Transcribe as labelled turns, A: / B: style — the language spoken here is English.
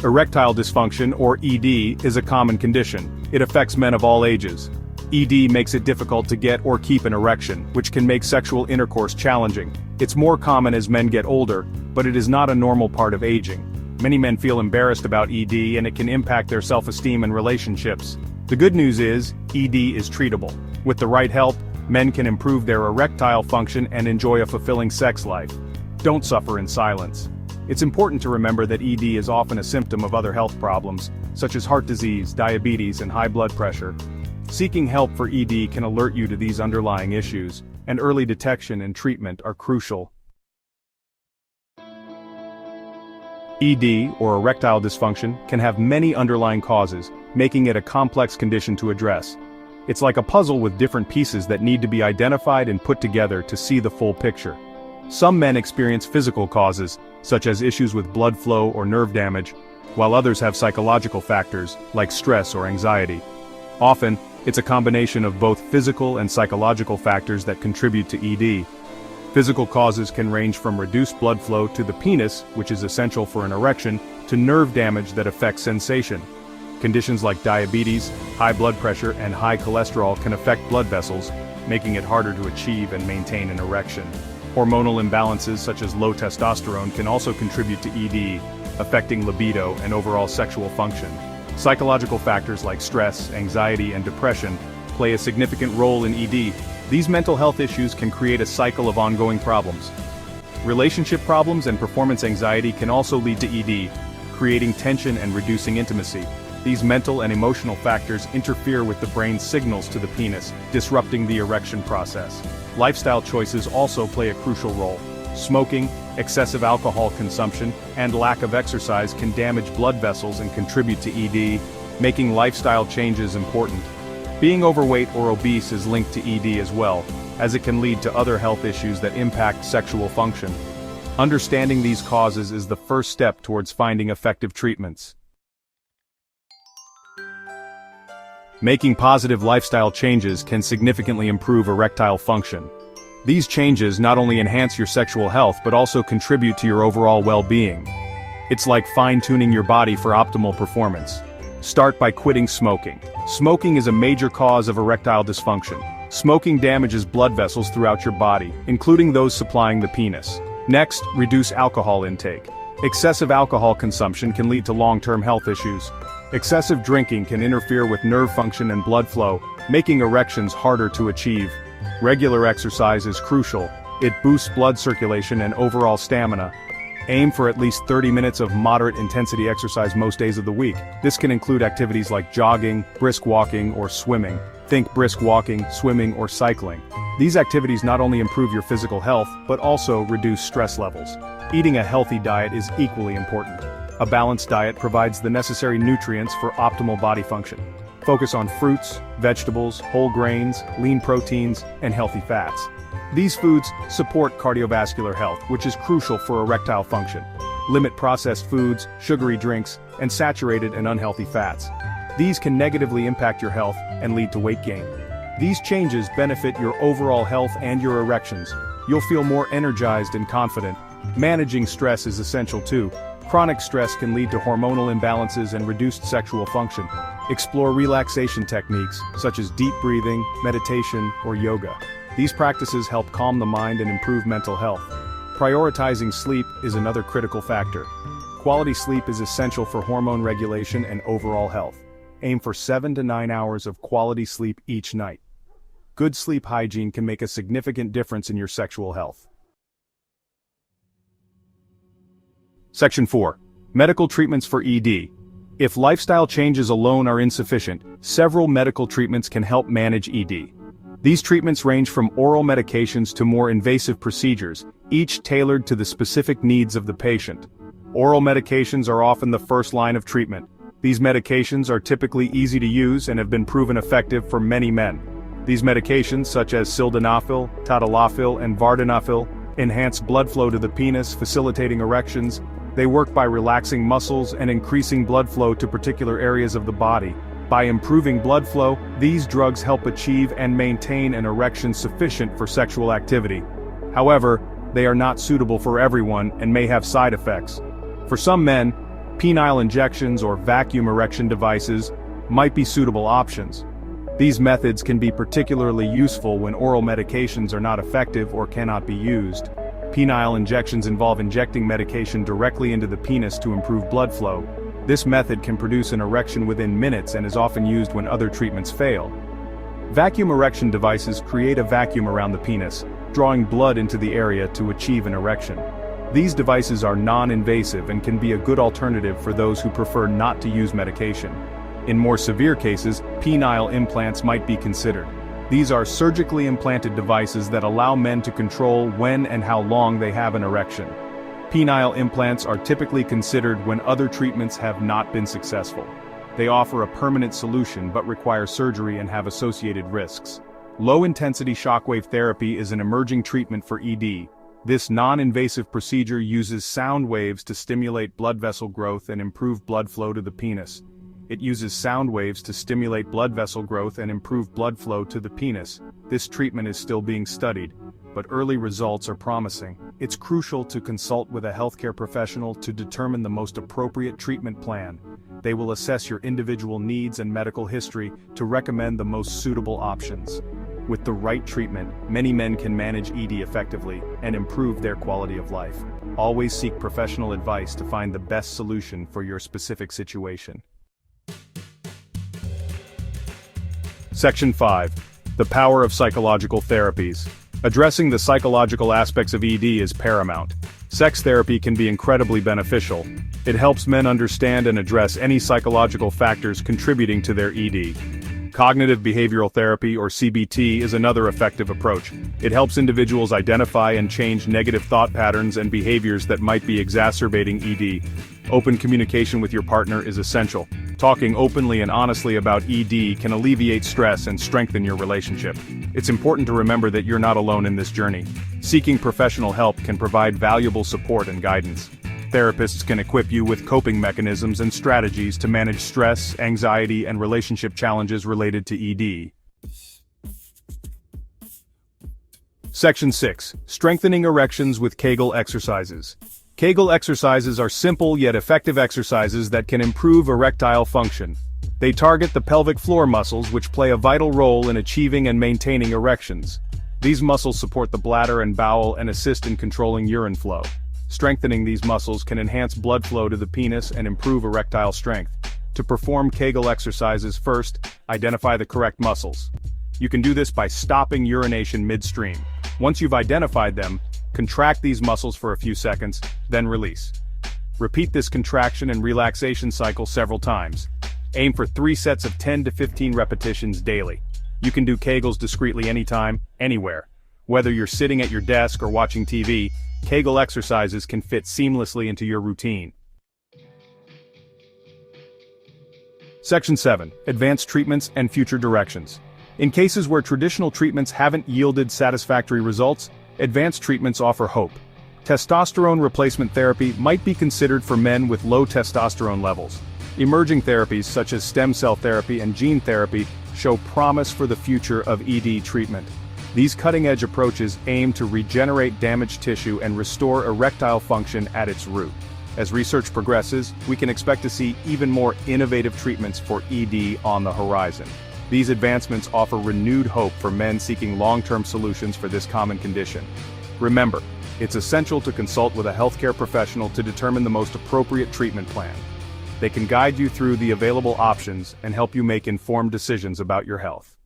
A: Erectile dysfunction, or ED, is a common condition. It affects men of all ages. ED makes it difficult to get or keep an erection, which can make sexual intercourse challenging. It's more common as men get older, but it is not a normal part of aging. Many men feel embarrassed about ED and it can impact their self-esteem and relationships. The good news is, ED is treatable. With the right help, men can improve their erectile function and enjoy a fulfilling sex life. Don't suffer in silence. It's important to remember that ED is often a symptom of other health problems, such as heart disease, diabetes, and high blood pressure. Seeking help for ED can alert you to these underlying issues, and early detection and treatment are crucial. ED, or erectile dysfunction, can have many underlying causes, making it a complex condition to address. It's like a puzzle with different pieces that need to be identified and put together to see the full picture. Some men experience physical causes, such as issues with blood flow or nerve damage, while others have psychological factors, like stress or anxiety. Often, it's a combination of both physical and psychological factors that contribute to ED. Physical causes can range from reduced blood flow to the penis, which is essential for an erection, to nerve damage that affects sensation. Conditions like diabetes, high blood pressure, and high cholesterol can affect blood vessels, making it harder to achieve and maintain an erection. Hormonal imbalances such as low testosterone can also contribute to ED, affecting libido and overall sexual function. Psychological factors like stress, anxiety, and depression play a significant role in ED. These mental health issues can create a cycle of ongoing problems. Relationship problems and performance anxiety can also lead to ED, creating tension and reducing intimacy. These mental and emotional factors interfere with the brain's signals to the penis, disrupting the erection process. Lifestyle choices also play a crucial role. Smoking, excessive alcohol consumption, and lack of exercise can damage blood vessels and contribute to ED, making lifestyle changes important. Being overweight or obese is linked to ED as well, as it can lead to other health issues that impact sexual function. Understanding these causes is the first step towards finding effective treatments. Making positive lifestyle changes can significantly improve erectile function. These changes not only enhance your sexual health but also contribute to your overall well-being. It's like fine-tuning your body for optimal performance. Start by quitting smoking. Smoking is a major cause of erectile dysfunction. Smoking damages blood vessels throughout your body, including those supplying the penis. Next, reduce alcohol intake. Excessive alcohol consumption can lead to long-term health issues. Excessive drinking can interfere with nerve function and blood flow, making erections harder to achieve. Regular exercise is crucial. It boosts blood circulation and overall stamina. Aim for at least 30 minutes of moderate intensity exercise most days of the week. This can include activities like jogging, brisk walking, or swimming. Think brisk walking, swimming, or cycling. These activities not only improve your physical health, but also reduce stress levels. Eating a healthy diet is equally important. A balanced diet provides the necessary nutrients for optimal body function. Focus on fruits, vegetables, whole grains, lean proteins, and healthy fats. These foods support cardiovascular health, which is crucial for erectile function. Limit processed foods, sugary drinks, and saturated and unhealthy fats. These can negatively impact your health and lead to weight gain. These changes benefit your overall health and your erections. You'll feel more energized and confident. Managing stress is essential too. Chronic stress can lead to hormonal imbalances and reduced sexual function. Explore relaxation techniques, such as deep breathing, meditation, or yoga. These practices help calm the mind and improve mental health. Prioritizing sleep is another critical factor. Quality sleep is essential for hormone regulation and overall health. Aim for 7 to 9 hours of quality sleep each night. Good sleep hygiene can make a significant difference in your sexual health. Section 4. Medical treatments for ED. If lifestyle changes alone are insufficient, several medical treatments can help manage ED. These treatments range from oral medications to more invasive procedures, each tailored to the specific needs of the patient. Oral medications are often the first line of treatment. These medications are typically easy to use and have been proven effective for many men. These medications, such as sildenafil, tadalafil, and vardenafil, enhance blood flow to the penis, facilitating erections. They work by relaxing muscles and increasing blood flow to particular areas of the body. By improving blood flow, these drugs help achieve and maintain an erection sufficient for sexual activity. However, they are not suitable for everyone and may have side effects. For some men, Penile injections or vacuum erection devices might be suitable options. These methods can be particularly useful when oral medications are not effective or cannot be used. Penile injections involve injecting medication directly into the penis to improve blood flow. This method can produce an erection within minutes and is often used when other treatments fail. Vacuum erection devices create a vacuum around the penis, drawing blood into the area to achieve an erection. These devices are non-invasive and can be a good alternative for those who prefer not to use medication. In more severe cases, penile implants might be considered. These are surgically implanted devices that allow men to control when and how long they have an erection. Penile implants are typically considered when other treatments have not been successful. They offer a permanent solution but require surgery and have associated risks. Low-intensity shockwave therapy is an emerging treatment for ED. This non-invasive procedure uses sound waves to stimulate blood vessel growth and improve blood flow to the penis. It uses sound waves to stimulate blood vessel growth and improve blood flow to the penis. This treatment is still being studied, but early results are promising. It's crucial to consult with a healthcare professional to determine the most appropriate treatment plan. They will assess your individual needs and medical history to recommend the most suitable options. With the right treatment, many men can manage ED effectively and improve their quality of life. Always seek professional advice to find the best solution for your specific situation. Section 5. The power of psychological therapies. Addressing the psychological aspects of ED is paramount. Sex therapy can be incredibly beneficial. It helps men understand and address any psychological factors contributing to their ED. Cognitive behavioral therapy, or CBT, is another effective approach. It helps individuals identify and change negative thought patterns and behaviors that might be exacerbating ED. Open communication with your partner is essential. Talking openly and honestly about ED can alleviate stress and strengthen your relationship. It's important to remember that you're not alone in this journey. Seeking professional help can provide valuable support and guidance. Therapists can equip you with coping mechanisms and strategies to manage stress, anxiety, and relationship challenges related to ED. Section 6. Strengthening erections with Kegel exercises. Kegel exercises are simple yet effective exercises that can improve erectile function. They target the pelvic floor muscles, which play a vital role in achieving and maintaining erections. These muscles support the bladder and bowel and assist in controlling urine flow. Strengthening these muscles can enhance blood flow to the penis and improve erectile strength. To perform Kegel exercises, first, identify the correct muscles. You can do this by stopping urination midstream. Once you've identified them, contract these muscles for a few seconds, then release. Repeat this contraction and relaxation cycle several times. Aim for 3 sets of 10 to 15 repetitions daily. You can do Kegels discreetly anytime, anywhere. Whether you're sitting at your desk or watching TV, Kegel exercises can fit seamlessly into your routine. Section 7. Advanced treatments and future directions. In cases where traditional treatments haven't yielded satisfactory results, advanced treatments offer hope. Testosterone replacement therapy might be considered for men with low testosterone levels. Emerging therapies such as stem cell therapy and gene therapy show promise for the future of ED treatment. These cutting-edge approaches aim to regenerate damaged tissue and restore erectile function at its root. As research progresses, we can expect to see even more innovative treatments for ED on the horizon. These advancements offer renewed hope for men seeking long-term solutions for this common condition. Remember, it's essential to consult with a healthcare professional to determine the most appropriate treatment plan. They can guide you through the available options and help you make informed decisions about your health.